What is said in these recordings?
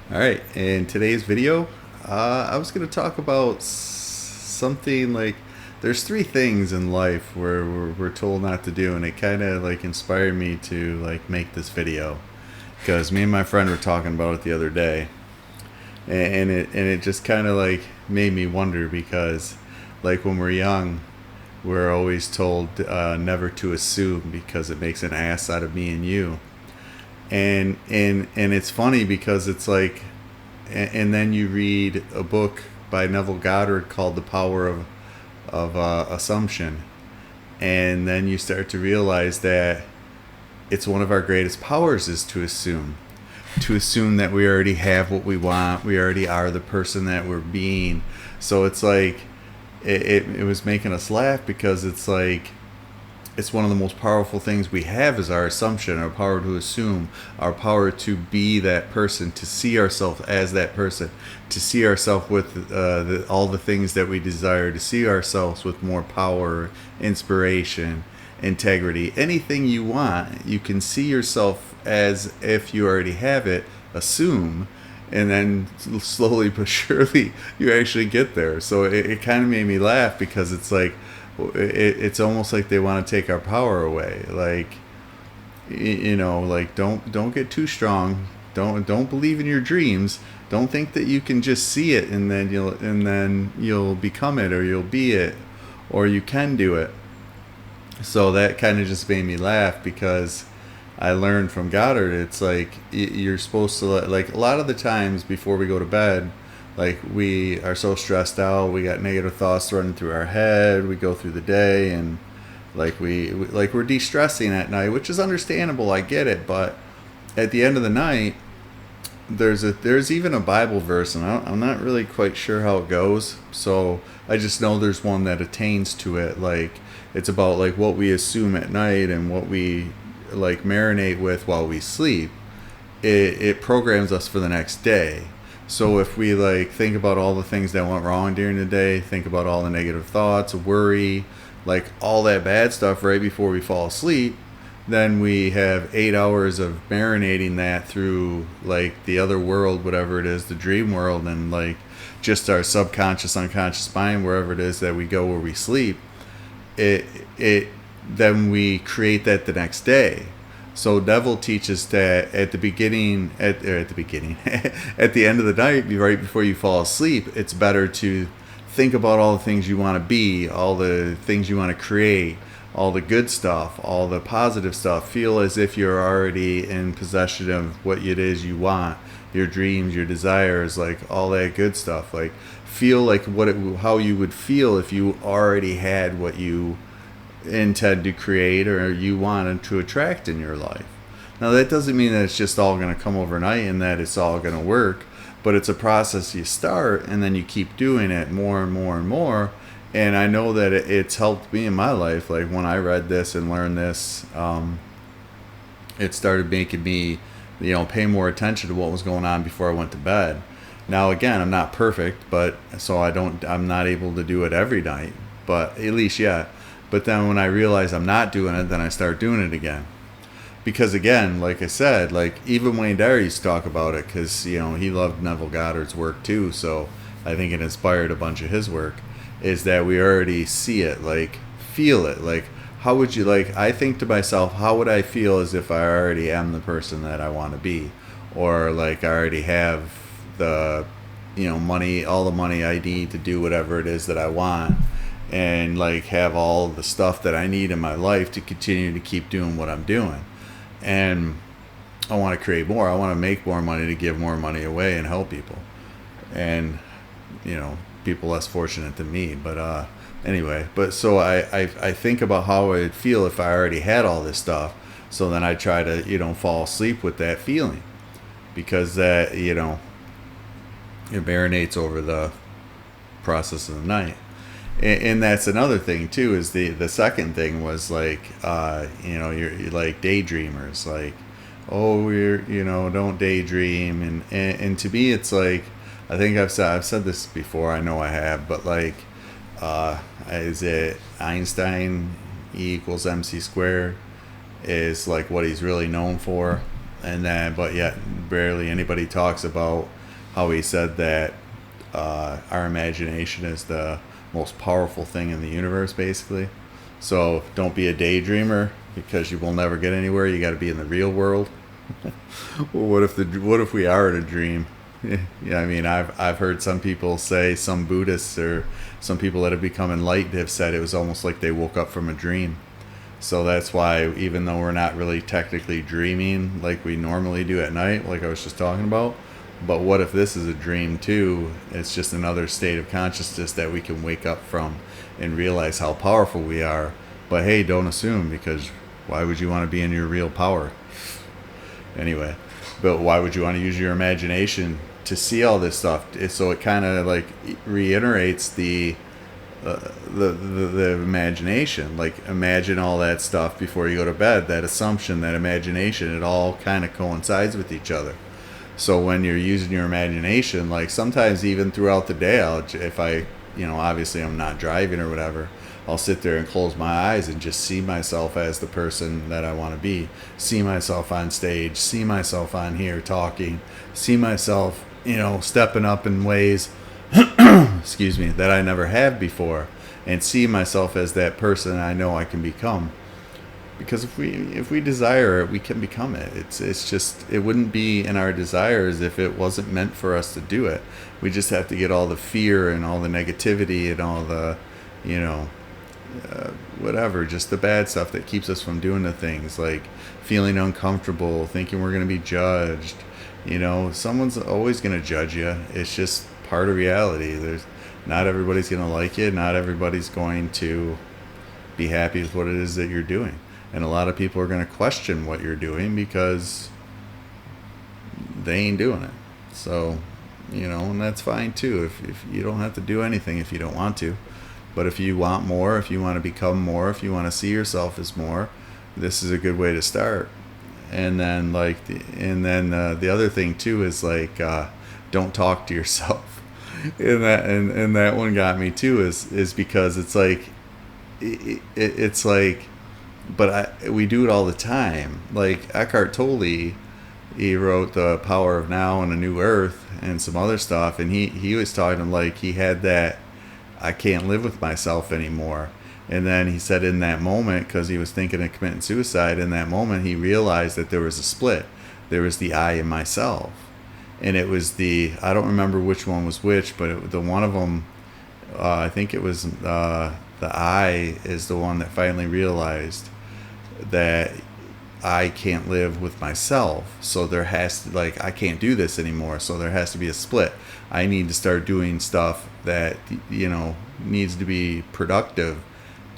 All right, in today's video, I was going to talk about something like there's three things in life where we're told not to do, and it kind of like inspired me to like make this video because me and my friend were talking about it the other day, and it just kind of like made me wonder because like when we're young, we're always told never to assume because it makes an ass out of me and you, and it's funny because it's like and then you read a book by Neville Goddard called The Power of Assumption, and then you start to realize that it's one of our greatest powers is to assume that we already have what we want, we already are the person that we're being. So it's like it was making us laugh because it's like it's one of the most powerful things we have is our assumption, our power to assume, our power to be that person, to see ourselves as that person, to see ourselves with all the things that we desire, to see ourselves with more power, inspiration, integrity, anything you want. You can see yourself as if you already have it, assume, and then slowly but surely you actually get there. So it kind of made me laugh because it's like it's almost like they want to take our power away. Like like don't get too strong. Don't believe in your dreams. Don't think that you can just see it and then you'll become it or you'll be it or you can do it. So that kind of just made me laugh because I learned from Goddard. It's like you're supposed to like a lot of the times before we go to bed, like we are so stressed out, we got negative thoughts running through our head. We go through the day and like we're de-stressing at night, which is understandable. I get it, but at the end of the night, there's even a Bible verse, and I'm not really quite sure how it goes. So I just know there's one that attains to it. Like it's about like what we assume at night and what we like marinate with while we sleep. It programs us for the next day. So if we like think about all the things that went wrong during the day, think about all the negative thoughts, worry, like all that bad stuff right before we fall asleep, then we have 8 hours of marinating that through like the other world, whatever it is, the dream world, and like just our subconscious, unconscious mind, wherever it is that we go where we sleep. It then we create that the next day. So Neville teaches that at the beginning, at the beginning, at the end of the night, right before you fall asleep, it's better to think about all the things you want to be, all the things you want to create, all the good stuff, all the positive stuff. Feel as if you're already in possession of what it is you want, your dreams, your desires, like all that good stuff. Like feel like how you would feel if you already had what you intend to create or you wanted to attract in your life. Now that doesn't mean that it's just all going to come overnight and that it's all going to work, but it's a process you start and then you keep doing it more and more and more. And I know that it's helped me in my life. Like when I read this and learned this, it started making me, pay more attention to what was going on before I went to bed. Now again, I'm not perfect, but so I'm not able to do it every night, but at least yeah. But then when I realize I'm not doing it, then I start doing it again. Because again, like I said, like even Wayne Dyer used to talk about it because he loved Neville Goddard's work too. So I think it inspired a bunch of his work. Is that we already see it, like feel it, like how would you like? I think to myself, how would I feel as if I already am the person that I want to be, or like I already have the money, all the money I need to do whatever it is that I want and like have all the stuff that I need in my life to continue to keep doing what I'm doing. And I want to create more. I want to make more money to give more money away and help people. And people less fortunate than me. But anyway, but so I think about how I'd feel if I already had all this stuff. So then I try to fall asleep with that feeling because that it marinates over the process of the night. And that's another thing too. Is the second thing was like you're like daydreamers, like oh we're don't daydream, and to me it's like I think I've said this before. I know I have, but like is it Einstein E equals MC squared is like what he's really known for, And then, but yet barely anybody talks about how he said that our imagination is the most powerful thing in the universe, basically. So don't be a daydreamer because you will never get anywhere. You got to be in the real world. Well, what if we are in a dream? Yeah, I mean, I've heard some people say, some Buddhists or some people that have become enlightened have said it was almost like they woke up from a dream. So that's why, even though we're not really technically dreaming like we normally do at night, like I was just talking about, but what if this is a dream too? It's just another state of consciousness that we can wake up from and realize how powerful we are. But hey, don't assume, because why would you want to be in your real power? Anyway, but why would you want to use your imagination to see all this stuff? So it kind of like reiterates the imagination. Like, imagine all that stuff before you go to bed. That assumption, that imagination, it all kind of coincides with each other. So when you're using your imagination, like sometimes even throughout the day, if I, obviously I'm not driving or whatever, I'll sit there and close my eyes and just see myself as the person that I want to be. See myself on stage, see myself on here talking, see myself, stepping up in ways, excuse me, that I never have before, and see myself as that person I know I can become. Because if we desire it, we can become it. It's just, it wouldn't be in our desires if it wasn't meant for us to do it. We just have to get all the fear and all the negativity and all the, whatever, just the bad stuff that keeps us from doing the things, like feeling uncomfortable, thinking we're going to be judged. Someone's always going to judge you. It's just part of reality. Not everybody's going to like it. Not everybody's going to be happy with what it is that you're doing. And a lot of people are going to question what you're doing because they ain't doing it. So, and that's fine too. If you don't have to do anything if you don't want to. But if you want more, if you want to become more, if you want to see yourself as more, this is a good way to start. And then the other thing too is don't talk to yourself. And that one got me too, is because it's like, it's like, but we do it all the time. Like Eckhart Tolle, he wrote The Power of Now and A New Earth and some other stuff, and he was talking like he had that, I can't live with myself anymore. And then he said in that moment, because he was thinking of committing suicide, in that moment he realized that there was a split. There was the I in myself, and it was I don't remember which one was which, but the one of them, I think it was the I is the one that finally realized that I can't live with myself. So there has to, I can't do this anymore. So there has to be a split. I need to start doing stuff that, needs to be productive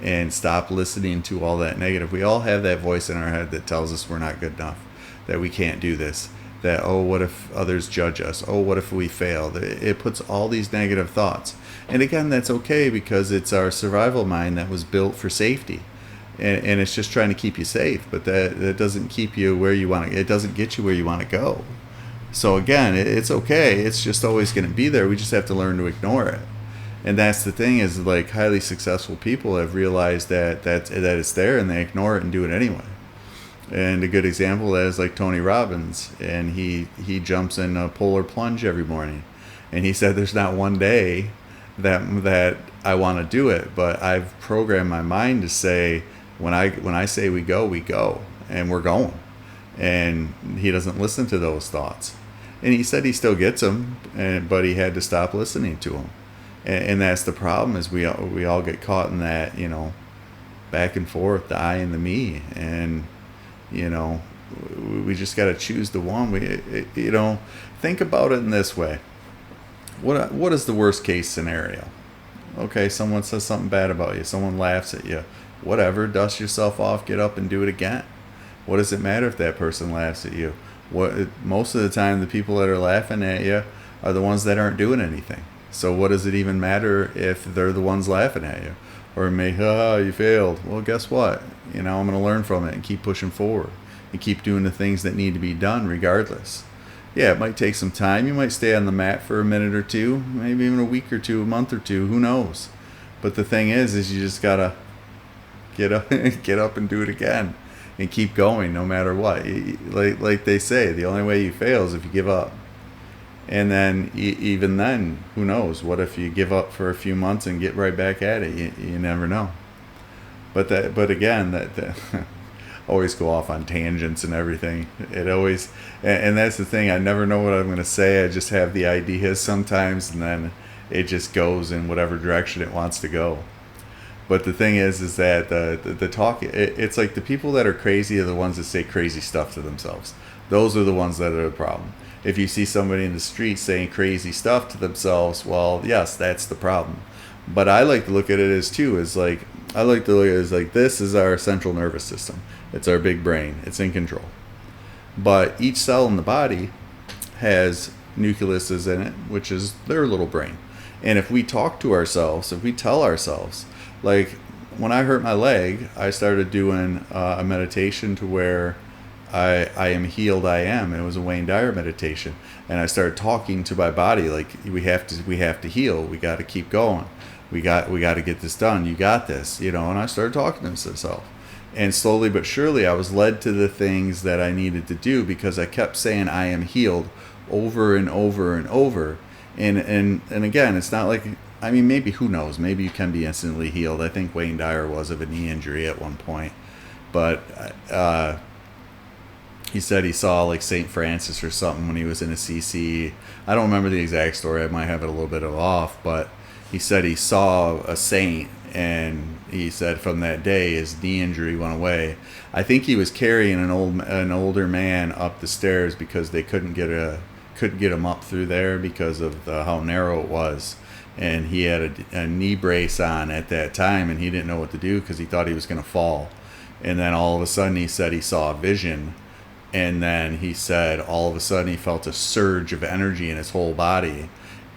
and stop listening to all that negative. We all have that voice in our head that tells us we're not good enough, that we can't do this, that, oh, what if others judge us? Oh, what if we fail? It puts all these negative thoughts. And again, that's okay, because it's our survival mind that was built for safety. And it's just trying to keep you safe, but that doesn't keep you where you want to. It doesn't get you where you want to go. So again, it's okay. It's just always going to be there. We just have to learn to ignore it. And that's the thing, is like highly successful people have realized that it's there, and they ignore it and do it anyway. And a good example of that is like Tony Robbins, and he jumps in a polar plunge every morning, and he said there's not one day that I want to do it, but I've programmed my mind to say, when I say we go, and we're going. And he doesn't listen to those thoughts. And he said he still gets them, but he had to stop listening to them. And that's the problem, is we all get caught in that, back and forth, the I and the me. And, we just got to choose the one. Think about it in this way. What is the worst case scenario? Okay, someone says something bad about you. Someone laughs at you. Whatever, dust yourself off, get up and do it again. What does it matter if that person laughs at you? Most of the time, the people that are laughing at you are the ones that aren't doing anything. So what does it even matter if they're the ones laughing at you? Or you failed. Well, guess what? I'm going to learn from it and keep pushing forward and keep doing the things that need to be done regardless. Yeah, it might take some time. You might stay on the mat for a minute or two, maybe even a week or two, a month or two, who knows? But the thing is you just got to get up and do it again. and keep going no matter what. Like they say, the only way you fail is if you give up. And then even then, who knows? What if you give up for a few months and get right back at it? You never know. But again, that always go off on tangents and everything. It always, and that's the thing. I never know what I'm going to say. I just have the ideas sometimes, and then it just goes in whatever direction it wants to go. But the thing is that the talk, it's like the people that are crazy are the ones that say crazy stuff to themselves. Those are the ones that are the problem. If you see somebody in the street saying crazy stuff to themselves, well, yes, that's the problem. But I like to look at it as too, as like, I like to look at it as like, this is our central nervous system. It's our big brain. It's in control. But each cell in the body has nucleuses in it, which is their little brain. And if we talk to ourselves, if we tell ourselves, like when I hurt my leg, I started doing a meditation to where I am healed, I am. And it was a Wayne Dyer meditation. And I started talking to my body like, we have to heal. We got to keep going. We got to get this done. You got this, And I started talking to myself. And slowly but surely, I was led to the things that I needed to do because I kept saying I am healed over and over and over. And again, it's not like, I mean, maybe, who knows? Maybe you can be instantly healed. I think Wayne Dyer was of a knee injury at one point. But he said he saw like St. Francis or something when he was in a CC. I don't remember the exact story. I might have it a little bit off. But he said he saw a saint. And he said from that day his knee injury went away. I think he was carrying an older man up the stairs because they couldn't get him up through there because of how narrow it was. And he had a knee brace on at that time, and he didn't know what to do because he thought he was going to fall. And then all of a sudden he said he saw a vision. And then he said all of a sudden he felt a surge of energy in his whole body.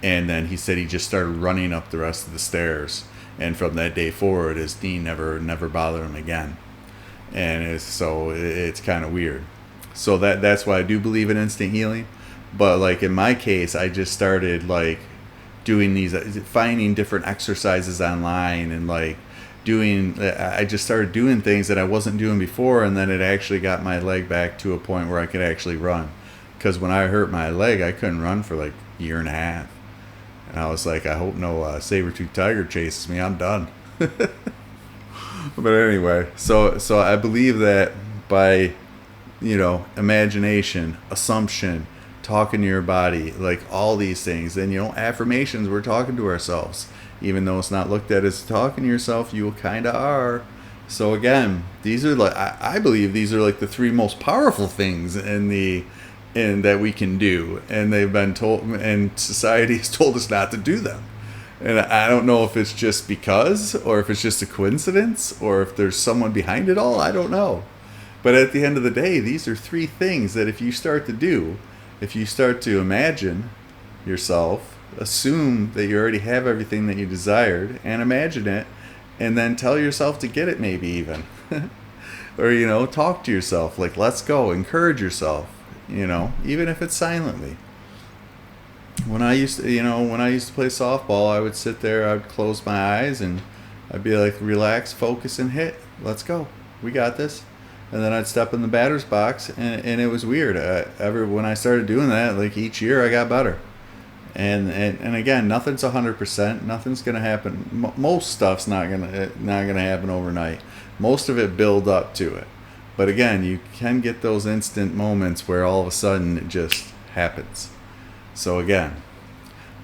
And then he said he just started running up the rest of the stairs. And from that day forward, his knee never bothered him again. And it's kind of weird. So that's why I do believe in instant healing. But like in my case, I just started like doing finding different exercises online and like I just started doing things that I wasn't doing before. And then it actually got my leg back to a point where I could actually run. Because when I hurt my leg, I couldn't run for like a year and a half. And I was like, I hope no saber-toothed tiger chases me. I'm done. But anyway, so I believe that by, imagination, assumption, talking to your body, like all these things, and, affirmations, we're talking to ourselves. Even though it's not looked at as talking to yourself, you kind of are. So again, these are like, I believe these are like the three most powerful things and that we can do, and they've been told, and society has told us not to do them. And I don't know if it's just because, or if it's just a coincidence, or if there's someone behind it all. I don't know. But at the end of the day, these are three things that if you start to do, if you start to imagine yourself, assume that you already have everything that you desired, and imagine it, and then tell yourself to get it, maybe even. Or, talk to yourself, like, let's go, encourage yourself. Even if it's silently. When I used to play softball, I would sit there, I would close my eyes, and I'd be like, relax, focus, and hit. Let's go. We got this. And then I'd step in the batter's box, and it was weird. When I started doing that, like each year, I got better. And again, nothing's 100%. Nothing's gonna happen. Most stuff's not gonna happen overnight. Most of it build up to it. But again, you can get those instant moments where all of a sudden it just happens. So again,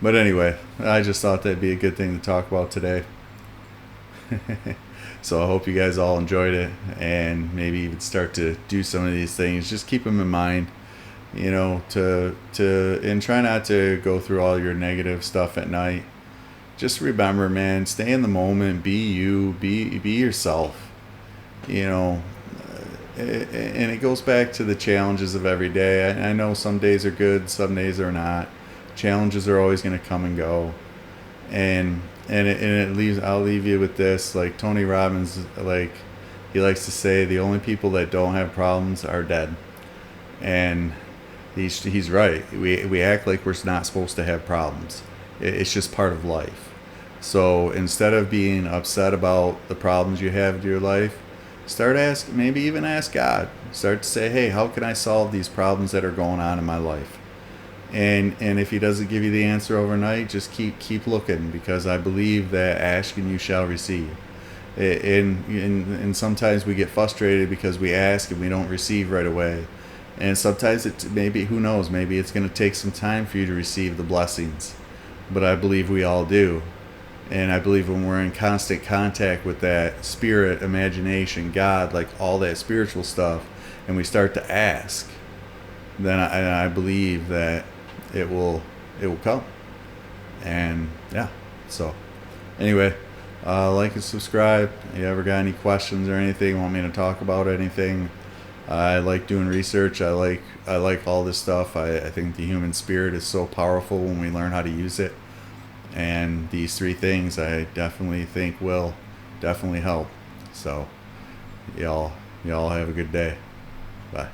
but anyway, I just thought that'd be a good thing to talk about today. So I hope you guys all enjoyed it, and maybe even start to do some of these things. Just keep them in mind, and try not to go through all your negative stuff at night. Just remember, man, stay in the moment, be you, be yourself, and it goes back to the challenges of every day. I know some days are good, some days are not. Challenges are always going to come and go. And I'll leave you with this. Like Tony Robbins, like he likes to say, the only people that don't have problems are dead. And he's right. We act like we're not supposed to have problems. It's just part of life. So instead of being upset about the problems you have in your life, maybe even ask God. Start to say, hey, how can I solve these problems that are going on in my life? And if he doesn't give you the answer overnight, just keep looking, because I believe that ask and you shall receive. And sometimes we get frustrated because we ask and we don't receive right away. And sometimes maybe, who knows, maybe it's going to take some time for you to receive the blessings. But I believe we all do. And I believe when we're in constant contact with that spirit, imagination, God, like all that spiritual stuff, and we start to ask, then I believe that it will come. And yeah, so anyway, like and subscribe. If you ever got any questions or anything, want me to talk about anything, I like doing research. I like all this stuff. I think the human spirit is so powerful when we learn how to use it. And these three things I definitely think will definitely help. So y'all have a good day. Bye.